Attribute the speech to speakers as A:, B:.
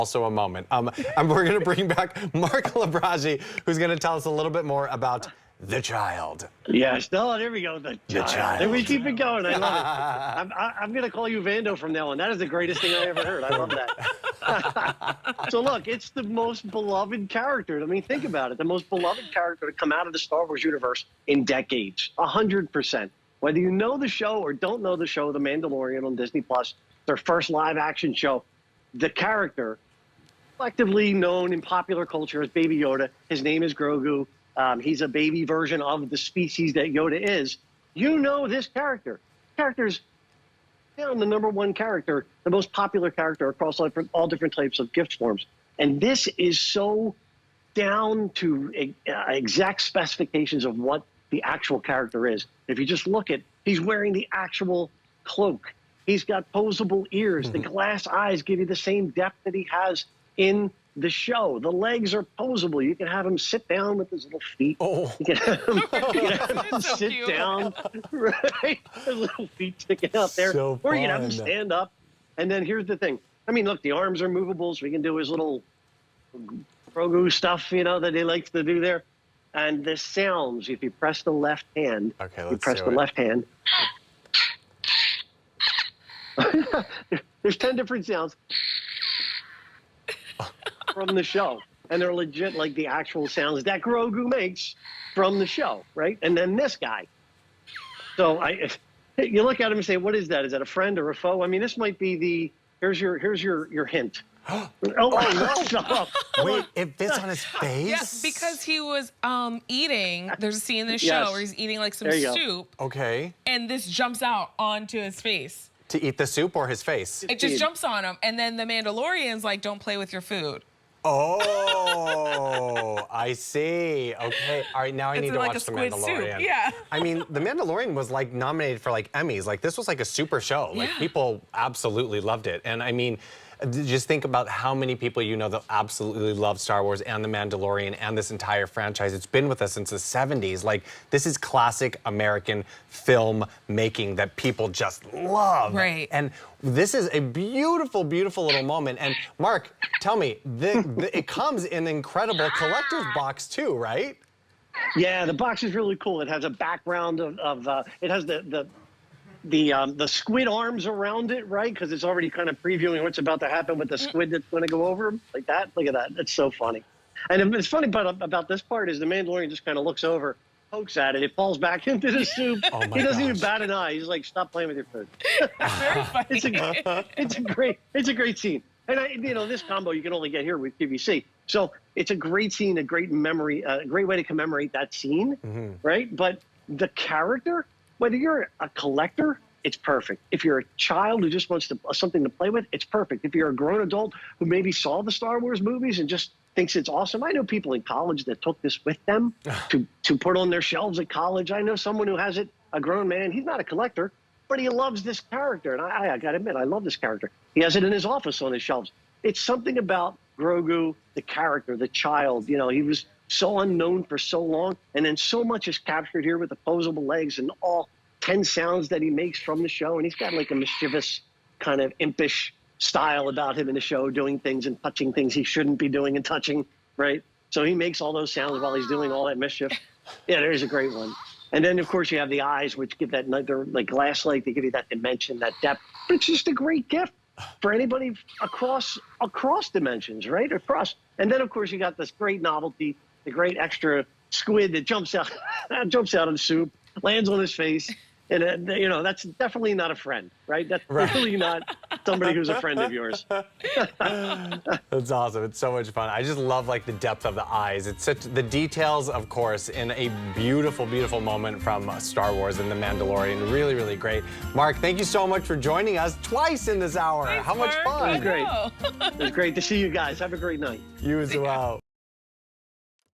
A: Also a moment. And we're going to bring back Mark Lubragge, who's going to tell us a little bit more about the child.
B: Yes, no, there we go. The child. And we keep it going. I love it. I'm going to call you Vando from now on. That is the greatest thing I ever heard. I love that. So look, it's the most beloved character. I mean, think about it. The most beloved character to come out of the Star Wars universe in decades. 100%. Whether you know the show or don't know the show, The Mandalorian on Disney+, their first live-action show, the character, collectively known in popular culture as Baby Yoda, his name is Grogu. He's a baby version of the species that Yoda is. You know this character. Character's the #1 character, the most popular character across all different types of gift forms. And this is so down to exact specifications of what the actual character is. If you just look at, he's wearing the actual cloak. He's got posable ears. The glass eyes give you the same depth that he has in the show. The legs are posable. You can have him sit down with his little feet. Oh. You can have him
C: so
B: sit
C: cute.
B: down, right? His little feet sticking out there.
A: So
B: or you can have
A: fun.
B: him stand up. And then here's the thing. I mean, look, the arms are movable, so we can do his little Grogu stuff, you know, that he likes to do there. And the sounds, if you press the left hand, you press the left hand. There's 10 different sounds from the show, and they're legit like the actual sounds that Grogu makes from the show, right? And then this guy. So you look at him and say, what is that? Is that a friend or a foe? I mean, this might be the, here's your hint.
A: No. Wait, it fits on his face?
C: Yeah, because he was eating, there's a scene in the show where he's eating like some soup.
A: Okay.
C: And this jumps out onto his face.
A: To eat the soup or his face?
C: It just jumps on him. And then the Mandalorian's like, don't play with your food.
A: Oh, I see. Okay. All right, now I need to
C: like
A: watch The
C: Squid
A: Mandalorian.
C: soup. Yeah.
A: I mean, The Mandalorian was like nominated for like Emmys. Like this was like a super show. Like people absolutely loved it. And I mean, just think about how many people you know that absolutely love Star Wars and The Mandalorian and this entire franchise. It's been with us since the 70s. Like, this is classic American film making that people just love.
C: Right.
A: And this is a beautiful, beautiful little moment. And Mark, tell me, it comes in an incredible collector's box too, right?
B: Yeah, the box is really cool. It has a background of it has the squid arms around it, right? Because it's already kind of previewing what's about to happen with the squid that's going to go over him, like that. Look at that. That's so funny. And it's funny about this part is the Mandalorian just kind of looks over, pokes at it. It falls back into the soup.
A: Oh my
B: he doesn't even
A: gosh.
B: bat an eye. He's like, stop playing with your food.
C: Very funny.
B: It's a great scene. And you know, this combo you can only get here with QVC. So it's a great scene, a great memory, a great way to commemorate that scene, right? But the character, whether you're a collector, it's perfect. If you're a child who just wants something to play with, it's perfect. If you're a grown adult who maybe saw the Star Wars movies and just thinks it's awesome, I know people in college that took this with them to put on their shelves at college. I know someone who has it, a grown man. He's not a collector, but he loves this character. And I got to admit, I love this character. He has it in his office on his shelves. It's something about Grogu, the character, the child. You know, he was so unknown for so long, and then so much is captured here with the posable legs and all 10 sounds that he makes from the show. And he's got like a mischievous kind of impish style about him in the show, doing things and touching things he shouldn't be doing and touching, right? So he makes all those sounds while he's doing all that mischief. Yeah, there's a great one. And then, of course, you have the eyes, which give that, they're like glass-like, they give you that dimension, that depth. But it's just a great gift for anybody across dimensions, right? Across. And then, of course, you got this great novelty, the great extra squid that jumps out of the soup, lands on his face. And, you know, that's definitely not a friend, right? That's really not somebody who's a friend of yours.
A: That's awesome. It's so much fun. I just love, like, the depth of the eyes. It's such, the details, of course, in a beautiful, beautiful moment from Star Wars and The Mandalorian. Really, really great. Mark, thank you so much for joining us twice in this hour.
C: Thanks,
A: How much
C: Mark.
A: fun.
B: It was great. It was great to see you guys. Have a great night.
A: You as well.